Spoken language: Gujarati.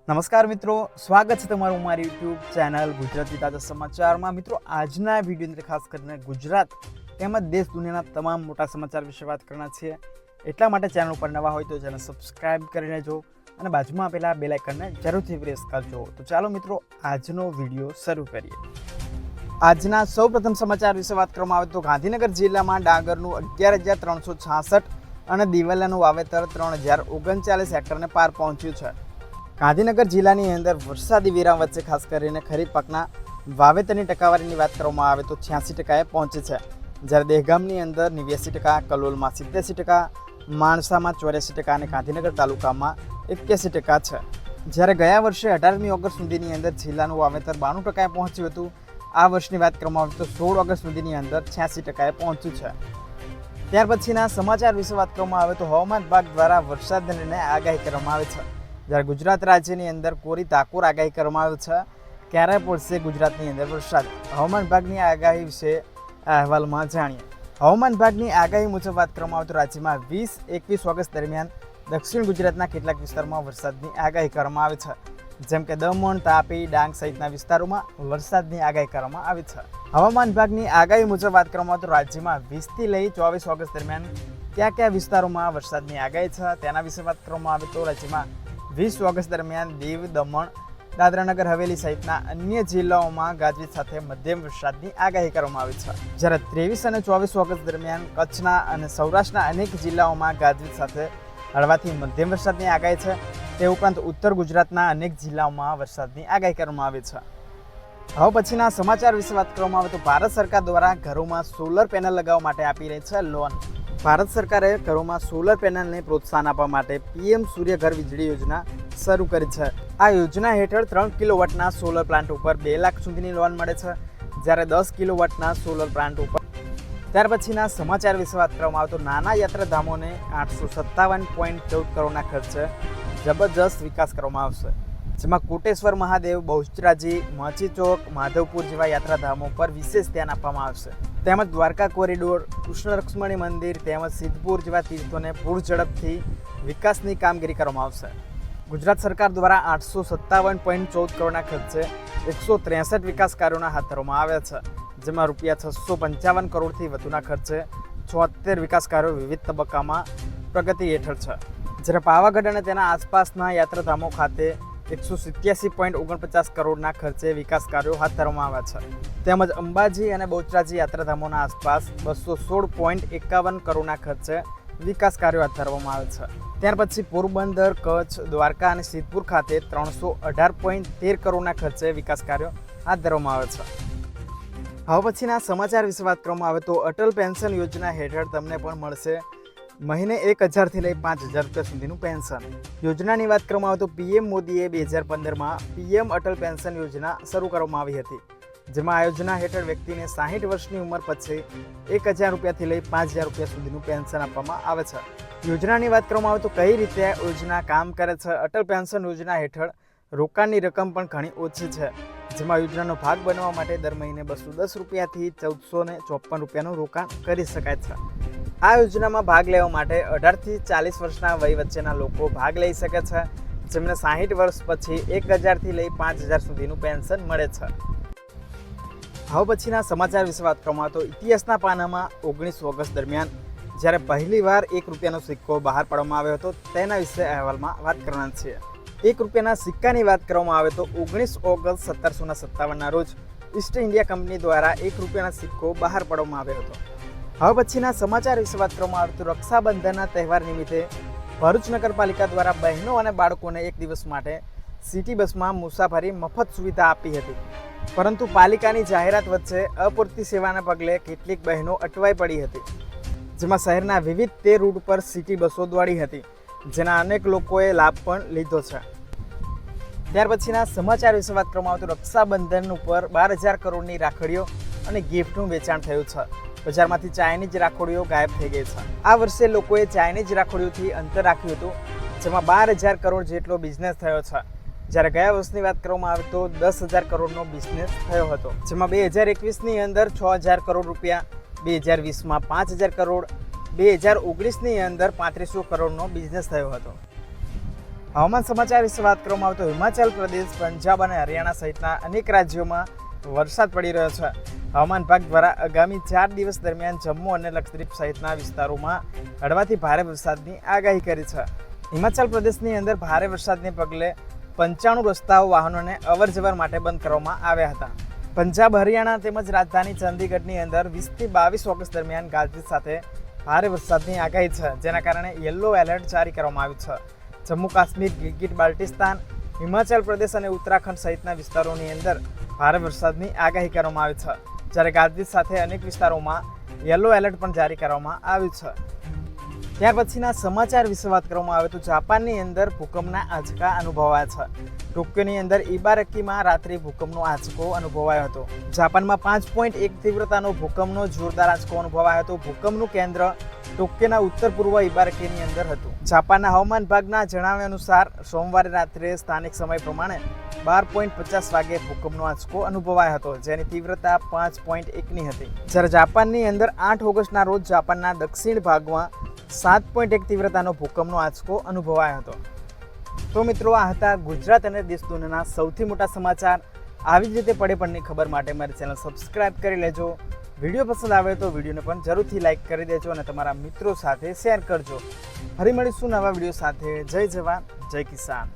નમસ્કાર મિત્રો, સ્વાગત છે તમારું મારી યુટ્યુબ ચેનલ ગુજરાતી તાજા સમાચારમાં। મિત્રો, આજના વિડીયોની અંદર ખાસ કરીને ગુજરાત તેમજ દેશ દુનિયાના તમામ મોટા સમાચાર વિશે વાત કરવાના છીએ। એટલા માટે ચેનલ ઉપર નવા હોય તો ચેનલ સબસ્ક્રાઇબ કરી લેજો અને બાજુમાં આપેલા બેલ આઇકનને જરૂરથી પ્રેસ કરજો। તો ચાલો મિત્રો, આજનો વિડીયો શરૂ કરીએ। આજના સૌપ્રથમ સમાચાર વિશે વાત કરવામાં આવે તો ગાંધીનગર જિલ્લામાં ડાંગરનું 11,366 અને દિવેલાનું વાવેતર 3,039 હેક્ટરને પાર પહોંચ્યું છે। ગાંધીનગર જિલ્લાની અંદર વરસાદી વિરામ વચ્ચે ખાસ કરીને ખરીફ પાકના વાવેતરની ટકાવારીની વાત કરવામાં આવે તો 86% પહોંચી છે, જ્યારે દહેગામની અંદર 89%, કલોલમાં 87%, માણસામાં 84% અને ગાંધીનગર તાલુકામાં 81% છે। જ્યારે ગયા વર્ષે 18મી ઓગસ્ટ સુધીની અંદર જિલ્લાનું વાવેતર 92% પહોંચ્યું હતું, આ વર્ષની વાત કરવામાં આવે તો 16 ઓગસ્ટ સુધીની અંદર 86% પહોંચ્યું છે। ત્યાર પછીના સમાચાર વિશે વાત કરવામાં આવે તો હવામાન વિભાગ દ્વારા વરસાદને લઈને આગાહી કરવામાં આવે છે। જ્યારે ગુજરાત રાજ્યની અંદર કોરી તાકોર આગાહી કરવામાં આવી છે, ક્યારે પડશે ગુજરાતની અંદર વરસાદ? હવામાન વિભાગની આગાહી વિશે આ અહેવાલમાં જાણીએ। હવામાન વિભાગની આગાહી મુજબ વાત કરવામાં આવે તો રાજ્યમાં 20-21 ઓગસ્ટ દરમિયાન દક્ષિણ ગુજરાતના કેટલાક વિસ્તારોમાં વરસાદની આગાહી કરવામાં આવી છે, જેમ કે દમણ, તાપી, ડાંગ સહિતના વિસ્તારોમાં વરસાદની આગાહી કરવામાં આવી છે। હવામાન વિભાગની આગાહી મુજબ વાત કરવામાં આવે તો રાજ્યમાં 20થી લઈ 24 ઓગસ્ટ દરમિયાન કયા કયા વિસ્તારોમાં વરસાદની આગાહી છે તેના વિશે વાત કરવામાં આવે તો રાજ્યમાં 20 ઓગસ્ટ દરમિયાન દીવ, દમણ, દાદરાનગર હવેલી સહિતના અન્ય જિલ્લાઓમાં ગાજવીજ સાથે મધ્યમ વરસાદની આગાહી કરવામાં આવી છે, જ્યારે 23 અને 24 ઓગસ્ટ દરમિયાન કચ્છના અને સૌરાષ્ટ્રના અનેક જિલ્લાઓમાં ગાજવીજ સાથે હળવાથી મધ્યમ વરસાદની આગાહી છે। તે ઉપરાંત ઉત્તર ગુજરાતના અનેક જિલ્લાઓમાં વરસાદની આગાહી કરવામાં આવી છે। હવે પછીના સમાચાર વિશે વાત કરવામાં આવે તો ભારત સરકાર દ્વારા ઘરોમાં સોલર પેનલ લગાવવા માટે આપી રહી છે લોન। ભારત સરકારે ઘરોમાં સોલર પેનલને પ્રોત્સાહન આપવા માટે પીએમ સૂર્ય ઘર વીજળી યોજના શરૂ કરી છે। આ યોજના હેઠળ 3 કિલોવોટના સોલર પ્લાન્ટ ઉપર 2 લાખ સુધીની લોન મળે છે, જ્યારે 10 કિલોવોટના સોલર પ્લાન્ટ ઉપર। ત્યાર પછીના સમાચાર વિશે વાત કરવામાં આવે તો નાના યાત્રાધામોને 857.14 કરોડના ખર્ચે જબરજસ્ત વિકાસ કરવામાં આવશે, જેમાં કોટેશ્વર મહાદેવ, બહુચરાજી, માચી ચોક, માધવપુર જેવા યાત્રાધામો પર વિશેષ ધ્યાન આપવામાં આવશે। તેમજ દ્વારકા કોરિડોર, કૃષ્ણ રૂક્ષ્મણી મંદિર તેમજ સિદ્ધપુર જેવા તીર્થોને પૂર ઝડપથી વિકાસની કામગીરી કરવામાં આવશે। ગુજરાત સરકાર દ્વારા 857.14 કરોડના ખર્ચે 163 વિકાસ કાર્યોના હાથ ધરવામાં આવ્યા છે, જેમાં ₹655 કરોડથી વધુના ખર્ચે 76 વિકાસ કાર્યો વિવિધ તબક્કામાં પ્રગતિ હેઠળ છે, જ્યારે પાવાગઢ અને તેના આસપાસના યાત્રાધામો ખાતે 187.49 કરોડના ખર્ચે વિકાસ કાર્યો હાથ ધરવામાં આવ્યા છે, તેમજ અંબાજી અને બહુચરાજી યાત્રાધામોના આસપાસ 216.51 કરોડના ખર્ચે વિકાસ કાર્યો હાથ ધરવામાં આવે છે। ત્યાર પછી પોરબંદર, કચ્છ, દ્વારકા અને સિદ્ધપુર ખાતે 318.13 કરોડના ખર્ચે વિકાસ કાર્યો હાથ ધરવામાં આવે છે। હવે પછીના સમાચાર વિશે વાત કરવામાં આવે તો અટલ પેન્શન યોજના હેઠળ તમને પણ મળશે મહિને 1,000થી લઈ 5,000 રૂપિયા સુધીનું પેન્શન। યોજનાની વાત કરવામાં આવે તો પીએમ મોદીએ 2015માં પીએમ અટલ પેન્શન યોજના શરૂ કરવામાં આવી હતી, જેમાં આ યોજના હેઠળ વ્યક્તિને 60 વર્ષની ઉંમર પછી 1,000 રૂપિયાથી લઈ 5,000 રૂપિયા સુધીનું પેન્શન આપવામાં આવે છે। યોજનાની વાત કરવામાં આવે તો કઈ રીતે યોજના કામ કરે છે? અટલ પેન્શન યોજના હેઠળ રોકાણની રકમ પણ ઘણી ઓછી છે, જેમાં યોજનાનો ભાગ બનવા માટે દર મહિને 210 રૂપિયાથી 1,454 રૂપિયાનું રોકાણ કરી શકાય છે। આ યોજનામાં ભાગ લેવા માટે 18થી 40 વર્ષના વય વચ્ચેના લોકો ભાગ લઈ શકે છે, જેમને 60 વર્ષ પછી 1,000થી લઈ 5,000 સુધીનું પેન્શન મળે છે। હવે પછીના સમાચાર વિશે વાત કરવામાં આવે તો ઇતિહાસના પાનામાં 19 ઓગસ્ટ દરમિયાન જ્યારે પહેલીવાર ₹1 સિક્કો બહાર પાડવામાં આવ્યો હતો તેના વિશે અહેવાલમાં વાત કરવાના છીએ। ₹1 સિક્કાની વાત કરવામાં આવે તો 19 ઓગસ્ટ 1757ના રોજ ઈસ્ટ ઇન્ડિયા કંપની દ્વારા ₹1 સિક્કો બહાર પાડવામાં આવ્યો હતો। હવે પછીના સમાચાર વિશે વાત કરવામાં આવે તો રક્ષાબંધનના તહેવાર નિમિત્તે ભરૂચ નગરપાલિકા દ્વારા બહેનો અને બાળકોને 1 દિવસ માટે સિટી બસમાં મુસાફરી મફત સુવિધા આપી હતી, પરંતુ પાલિકાની જાહેરાત વચ્ચે અપૂરતી સેવાના પગલે કેટલીક બહેનો અટવાઈ પડી હતી, જેમાં શહેરના વિવિધ 13 રૂટ પર સિટી બસો દોડી હતી, જેના અનેક લોકોએ લાભ પણ લીધો છે। ત્યાર પછીના સમાચાર વિશે વાત કરવામાં આવે તો રક્ષાબંધન ઉપર 12,000 કરોડની રાખડીઓ અને ગિફ્ટનું વેચાણ થયું છે। બજારમાંથી ચાઇનીઝ રાખડીઓ ગાયબ થઈ ગઈ છે। આ વર્ષે લોકોએ ચાઇનીઝ રાખડીઓથી અંતર રાખ્યું હતું, જેમાં 12,000 કરોડ જેટલો બિઝનેસ થયો છે, જ્યારે ગયા વર્ષની વાત કરવામાં આવે તો 10,000 કરોડનો બિઝનેસ થયો હતો, જેમાં 2021ની અંદર 6,000 કરોડ રૂપિયા, 2020માં 5,000 કરોડ, 2019ની અંદર 3500 કરોડનો બિઝનેસ થયો હતો। હવામાન સમાચાર વિશે વાત કરવામાં આવે તો હિમાચલ પ્રદેશ, પંજાબ અને હરિયાણા સહિતના અનેક રાજ્યોમાં વરસાદ પડી રહ્યો છે. હવામાન વિભાગ દ્વારા આગામી 4 દિવસ દરમિયાન જમ્મુ અને લક્ષદ્વીપ સહિતના વિસ્તારોમાં હળવાથી ભારે વરસાદની આગાહી કરી છે. હિમાચલ પ્રદેશની અંદર ભારે વરસાદને પગલે 95 રસ્તાઓ વાહનોને અવરજવર માટે બંધ કરવામાં આવ્યા હતા. પંજાબ, હરિયાણા તેમજ રાજધાની ચંદીગઢની અંદર 20 થી 22 ઓગસ્ટ દરમિયાન ગાજવીજ સાથે ભારે વરસાદની આગાહી છે, જેના કારણે યલો એલર્ટ જારી કરવામાં આવ્યું છે. જમ્મુ કાશ્મીર, ગિલગિટ બાલ્ટિસ્તાન, હિમાચલ પ્રદેશ અને ઉત્તરાખંડ સહિતના વિસ્તારોની અંદર ભારે વરસાદની આગાહી કરવામાં આવી છે, જ્યારે ગાજવીજ સાથે અનેક વિસ્તારોમાં યલો એલર્ટ પણ જારી કરવામાં આવ્યું છે. ત્યાર પછીના સમાચાર વિશે વાત કરવામાં આવે તો જાપાનની અંદર ભૂકંપના આંચકા અનુભવાયા છે. ટોક્યોની અંદર ઇબારાકીમાં રાત્રે ભૂકંપનો આંચકો અનુભવાયો હતો. જાપાનમાં 5.1 તીવ્રતાનો ભૂકંપનો જોરદાર આંચકો અનુભવાયો હતો. ભૂકંપનું કેન્દ્ર ટોક્યોના ઉત્તર પૂર્વ ઇબારાકીની અંદર હતું. જાપાનના હવામાન વિભાગના જણાવ્યા અનુસાર સોમવારે રાત્રે સ્થાનિક સમય પ્રમાણે 12.50 વાગે ભૂકંપનો આંચકો અનુભવાયો હતો, જેની તીવ્રતા 5.1ની હતી. જ્યારે જાપાનની અંદર 8 ઓગસ્ટના રોજ જાપાનના દક્ષિણ ભાગમાં 7.1 તીવ્રતાનો ભૂકંપનો આંચકો અનુભવાયો હતો. તો મિત્રો, આ હતા ગુજરાત અને દેશ દુનિયાના સૌથી મોટા સમાચાર. આવી જ રીતે પડે ખબર માટે મારી ચેનલ સબસ્ક્રાઇબ કરી લેજો. વિડીયો પસંદ આવે તો વિડીયોને પણ જરૂરથી લાઇક કરી દેજો અને તમારા મિત્રો સાથે શેર કરજો. ફરી મળીશું નવા વિડીયો સાથે. જય જવાન, જય કિસાન.